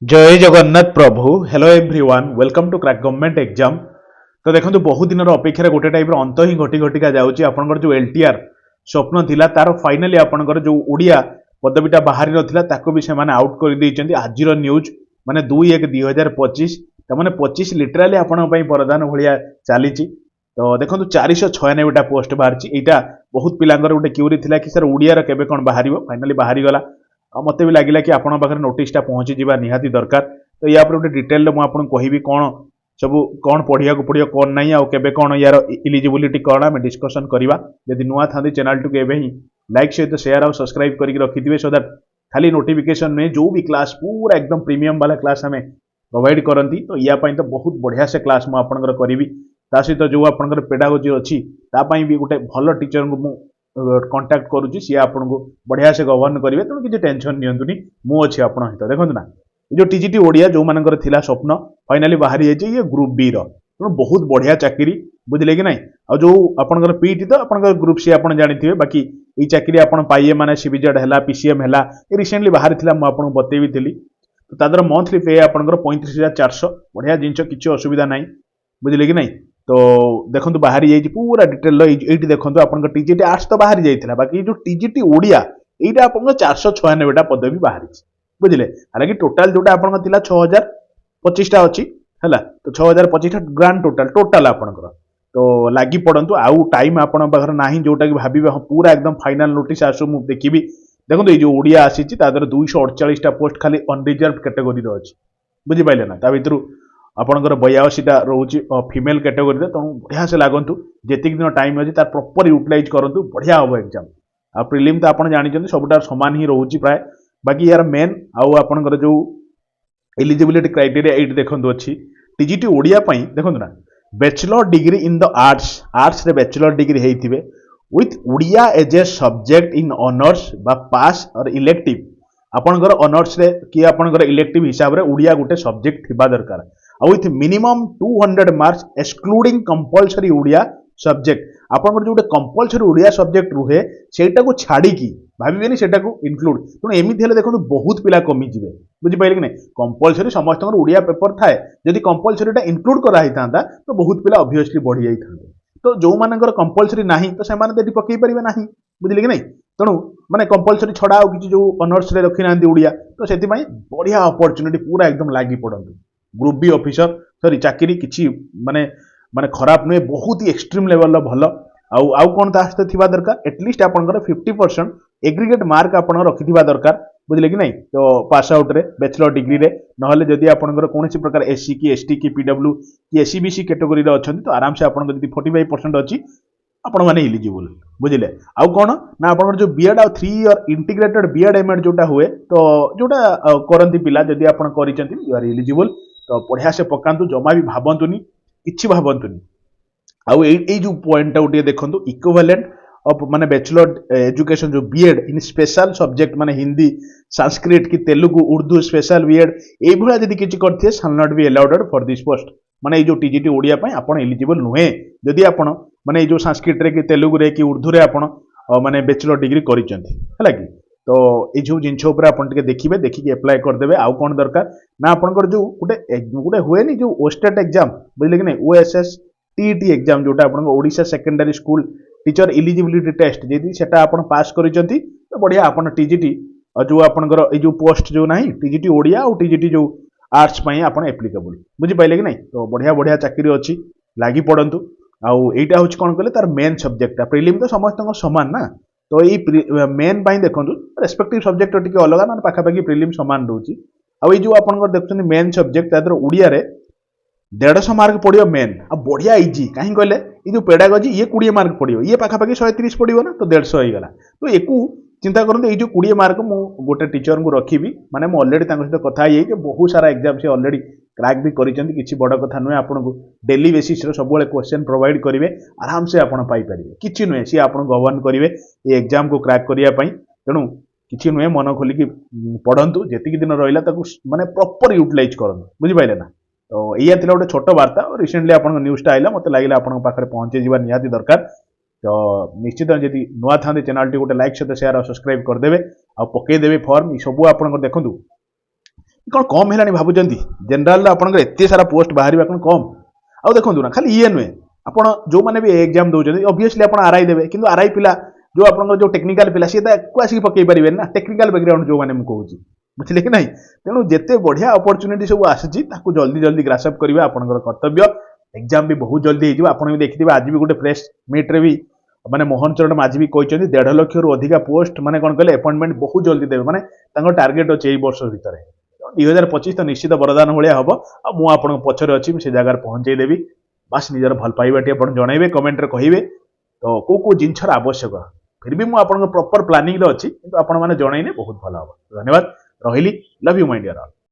जय जगन्नाथ प्रभु hello everyone welcome to crack government exam. तो देखो बहुत दिन अपेक्षा गोटे टाइप अंत ही घटी घटिका जाऊँगी आपंकर जो एलटीआर स्वप्न थिला तार फाइनाली आपंकर जो ओडिया पदवीटा बाहरी नाला भी से आउट कर आज न्यूज माने 2/1/2025 तमाने 25 लिटराली आपण वरदान भाया चली। तो देखो 496टा पोस्ट बाहरी यहाँ बहुत पिलांगर गोटे क्यूरी थिला कि सर ओडिया केबे कौन बाहर फाइनाली बाहरी गला मत भी लगे कि आपन पाखे नोटिसटा पहुँची जा निहाती दरकार। तो या गोटे डिटेल मुझे कहबी कौन सब कौन पढ़िया पड़ो कौन ना आउ के कौन यार इलिजिबिलिटी कौन आम डिस्कसन करवा। जदि नुआ था चैनल टू ही लाइक सहित शेयर और सब्सक्राइब करके रखिथे सो दैट खाली नोटिफिकेशन में जो भी क्लास पूरा एकदम प्रीमियम वाला क्लास आम प्रोवाइड करती। तो या तो बहुत बढ़िया से क्लास मुझे करी सहित जो आपंकर पेडागोजी अच्छी भी गोटे भल टीचर को कंटाक्ट करुच्ची सी आपको बढ़िया से गवर्न करेंगे तेणु किसी टेंशन नियंतुनी मुझे आप देखो ना जो टीजीटी ओडिया जो मानकर थिला स्वप्न फाइनाली बाहरी जाइए ये ग्रुप बी रो बहुत बढ़िया चाकरी बुझे कि ना आ जो आपंकर पीटी तो आपंकर ग्रुप सी आप जानते बाकी ये चाकरी आप पाइए मैंने सीबीजेड है पीसीएम है ये रिसेंटली बाहरी था मुझे बतेबी थी। तो तादर मंथली पे आपंकर 35,400 बढ़िया जिनस किसी असुविधा ना बुझे कि ना। तो देखो बाहरी जाइए पूरा डिटेल ये देखो आप टीजीटी आर्ट्स तो बाहरी जाइए बाकी जो टीजीटी ओडिया यहाँ आप 496टा पदवी बाहरी बुझे हालांकि टोटाल जोटा आप 6025टा अच्छी है तो 6025टा ग्रांड टोटाल आपंकर तो लगी पड़ू आउ टाइम आपण पाखे ना जोटा कि भावे हाँ पूरा एकदम फाइनाल नोटिस आसू मुझे देखी देखो ये जो ओडिया आसी 248टा पोस्ट खाली अनरिजर्व कैटेगोरी अच्छी बुझीपारे ना भर आपंकर 82टा रोचे फिमेल कैटेगोरी तेणु बढ़िया से लगतु जी दिन टाइम अच्छी तार प्रॉपर यूटिलाइज करूँ बढ़िया हम एग्जाम आ प्रिलिम तो आप जानते सबुटा सामान ही रोचे प्राय बाकी यार मेन आउ आपंकर जो एलिजिबिलिटी क्राइटेरिया ये देखो अच्छी टीजीटी ओडिया देखो ना bachelor degree in the arts रे बैचलर डिग्री होते with Odia as a subject in honours BA pass और इलेक्टिव आपंकर ऑनर्स रे कि आपंकर इलेक्टिव हिसाब से ओडिया गोटे सब्जेक्ट थिबा दरकार with minimum 200 marks excluding compulsory Odia subject आपंकर जो कंपलसरी ओडिया सब्जेक्ट रुहे सेटा को छाड़ी भावेनि से इनक्लूड तेणु एमती है देखो बहुत पिला कमिजे बुझीपारे कि नहीं कंपलसरी समस्त ओडिया पेपर थाए जदि कंपलसरीटा इनक्लूड कराई था तो बहुत पिला ऑब्वियसली बढ़ी जाता। तो जो मानकर कंपलसरी ना तो से पकई पारे ना बुझे कि नहीं तेणु माने कंपलसरी छड़ा आ कि जो ऑनर्स रे रखी ना ओडिया तो से बढ़िया अपॉर्चुनिटी पूरा एकदम लगी पड़ू ग्रुप बी ऑफिसर सॉरी चाकरी किसी माने माने खराब नुहे बहुत ही एक्सट्रीम लेवल भल आउ कौन सहित थी दरकार एटलिस्ट आपंकर 50% एग्रीगेट मार्क आप रखि दरकार बुझे कि नहीं। तो पास आउट रे बैचलर डिग्री रे नहले जदि आपंकर कौन प्रकार एससी की एसटी की पीडब्ल्यू की एससीबीसी कैटेगोरी अच्छा तो आराम से आपंकर जब 45% अच्छी आपण मैंने इलिजिबल बुझे आउ कौन ना आप जो बीएड आ 3 ईयर इंटीग्रेटेड बीएड एमएड जोटा हुए तो जोटा करती पिला जदि आप यू आर इलिजिबल तो बढ़िया से पकातु जमा भी भावतुनि कि भावतुनि आउ जो पॉइंट गोटे देखो इक्विवेलेंट ऑफ माने बैचलर एजुकेशन जो बीएड इन स्पेशल सब्जेक्ट माने हिंदी संस्कृत की तेलुगु उर्दू स्पेशल बीएड ये भाया जब किसी करते shall not be allowed for this post माने जो टीजीटी ओडिया आप एलिजिबल नुहे जदि आप माने जो संस्कृत रे कि तेलुगु रे कि उर्दू रे आप माने बैचलर डिग्री करिसेंती है कि तो ये जो जिनस देखिए देखिए एप्लाय करदे आउ कौन दरकार ना आपंकर जो गोटे गोटे हुए जो ओस्टेट एग्जाम बुझे कि नहीं ओएसएस टीईटी एग्जाम जोटा आप Odisha secondary school teacher eligibility test जदि से पास कर तो बढ़िया आप टीजीटी जो आपंकर जो पोस्ट जो ना टीजीटी ओडिया और टीजीटी जो आर्ट्स आप एप्लिकेबल बुझीपारे कि नहीं। तो बढ़िया बढ़िया चाकरी अच्छी लगी पड़ू आउ यहाँ हूँ कौन कहले तार मेन सब्जेक्ट प्रिलिम तो समस्त सामान ना तो ये मेन देखो रेस्पेक्टिव सब्जेक्ट टी अलग ना पाखापाखि प्रिलिम सामान रोचे आउ जो आप देखते मेन सब्जेक्ट तादर ओडिया 150 मार्क पड़ो मेन आ बढ़िया इजी कहीं कहले ये जो पेडागोजी ये 20 मार्क पड़ो ये पाखापाखि 130 पड़ो ना तो 150 होगा तो एकू चिंता करूँ ये जो 20 मार्क मु गोटे टीचर को रखी माने अलरेडी सहित कथा है बहुत सारा एग्जाम से अलरेडी क्रैक भी कर बड़ कथा नुहे आपको डेली बेसीस सब क्वेश्चन प्रोवाइड करेंगे आराम से आप पाइपर कि नुहे सी आप गवर्न करेंगे ये एग्जाम को क्रैक करने तेणु कि नुहे मन खोलिकी पढ़ु जी दिन रहा माने प्रॉपर यूटिलाइज करूँ बुझीपारे ना। तो यह गोटे छोट वार्ता और रिसेंटली आप न्यूज़टा आइला मत लगे आप पहुँचे निहाती दरकार। तो निश्चित जब नुआ था चैनल टी गोटे लाइक सहित शेयर और सब्सक्राइब करदे आ पकईदेवे फॉर्म सब आप देखूँ କ'ଣ କମ୍ ହେଲାଣି ଭାବୁଛନ୍ତି? ଜେନେରାଲରେ ଆପଣଙ୍କର ଏତେ ସାରା ପୋଷ୍ଟ ବାହାରିବା କ'ଣ କମ୍? ଆଉ ଦେଖନ୍ତୁ ନା ଖାଲି ଇଏ ନୁହେଁ, ଆପଣ ଯେଉଁମାନେ ବି ଏକ୍ଜାମ ଦେଉଛନ୍ତି ଅବଭିୟସଲି ଆପଣ ଆର୍ଆଇ ଦେବେ, କିନ୍ତୁ ଆର୍ଆଇ ପିଲା ଯେଉଁ ଆପଣଙ୍କର ଯେଉଁ ଟେକ୍ନିକାଲ ପିଲା ସିଏ ତାକୁ ଆସିକି ପକେଇ ପାରିବେନି ନା, ଟେକ୍ନିକାଲ ବ୍ୟାକଗ୍ରାଉଣ୍ଡ ଯେଉଁମାନେ ମୁଁ କହୁଛି, ବୁଝିଲେ କି ନାହିଁ? ତେଣୁ ଯେତେ ବଢ଼ିଆ ଅପରଚ୍ୟୁନିଟି ସବୁ ଆସୁଛି ତାକୁ ଜଲ୍ଦି ଜଲ୍ଦି ଗ୍ରାସଅପ୍ କରିବା ଆପଣଙ୍କର କର୍ତ୍ତବ୍ୟ। ଏକ୍ଜାମ ବି ବହୁତ ଜଲ୍ଦି ହେଇଯିବ। ଆପଣ ବି ଦେଖିଥିବେ ଆଜି ବି ଗୋଟେ ପ୍ରେସ୍ ମିଟ୍ରେ ବି ମାନେ ମୋହନ ଚରଣ ମାଝୀ ବି କହିଛନ୍ତି 1.5 ଲକ୍ଷରୁ ଅଧିକା ପୋଷ୍ଟ ମାନେ କ'ଣ କହିଲେ ଆପଏଣ୍ଟମେଣ୍ଟ ବହୁତ ଜଲ୍ଦି ଦେବେ, ମାନେ ତାଙ୍କ ଟାର୍ଗେଟ ଅଛି ଏଇ ବର୍ଷ ଭିତରେ। 2025 ତ ନିଶ୍ଚିତ ବରଦାନ ଭଳିଆ ହବ, ଆଉ ମୁଁ ଆପଣଙ୍କ ପଛରେ ଅଛି, ମୁଁ ସେ ଜାଗାରେ ପହଞ୍ଚେଇ ଦେବି। ବାସ୍ ନିଜର ଭଲ ପାଇବାଟି ଆପଣ ଜଣାଇବେ, କମେଣ୍ଟରେ କହିବେ ତ କୋଉ କୋଉ ଜିନିଷର ଆବଶ୍ୟକ। ଫିର ବି ମୁଁ ଆପଣଙ୍କ ପ୍ରପର ପ୍ଲାନିଂରେ ଅଛି, କିନ୍ତୁ ଆପଣମାନେ ଜଣାଇଲେ ବହୁତ ଭଲ ହବ। ଧନ୍ୟବାଦ, ରହିଲି। Love you my dear all.